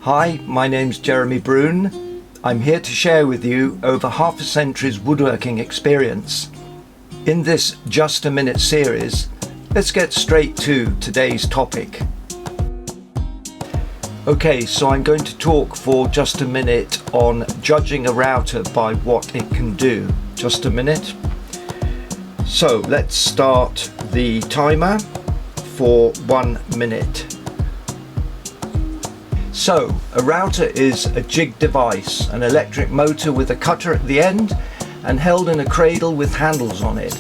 Hi, my name's Jeremy Broun. I'm here to share with you over half a century's woodworking experience. In this Just a Minute series, let's get straight to today's topic. Okay, so I'm going to talk for just a minute on judging a router by what it can do. Just a minute. So let's start the timer for 1 minute. So, a router is a jig device, an electric motor with a cutter at the end and held in a cradle with handles on it.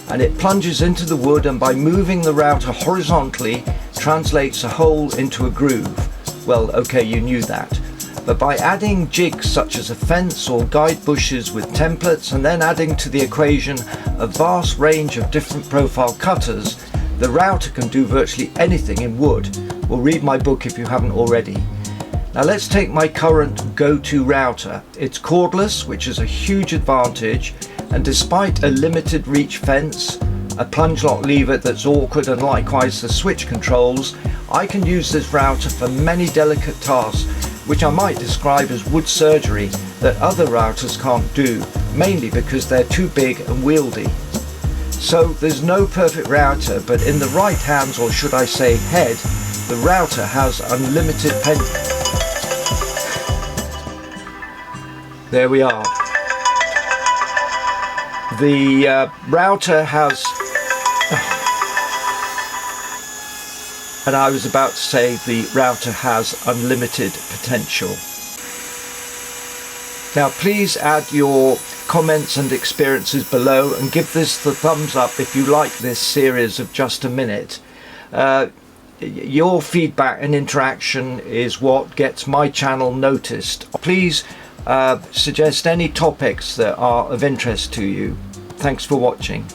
And it plunges into the wood and by moving the router horizontally translates a hole into a groove. Well, okay, you knew that. But by adding jigs such as a fence or guide bushes with templates and then adding to the equation a vast range of different profile cutters, the router can do virtually anything in wood. Well, read my book if you haven't already. Now let's take my current go-to router. It's cordless, which is a huge advantage, and despite a limited reach fence, a plunge lock lever that's awkward and likewise the switch controls, I can use this router for many delicate tasks which I might describe as wood surgery that other routers can't do, mainly because they're too big and wieldy. So there's no perfect router, but in the right hands, or should I say head, the router has unlimited There we are. The router has, and I was about to say the router has unlimited potential. Now please add your comments and experiences below and give this the thumbs up if you like this series of Just a Minute. Your feedback and interaction is what gets my channel noticed. Please suggest any topics that are of interest to you. Thanks for watching.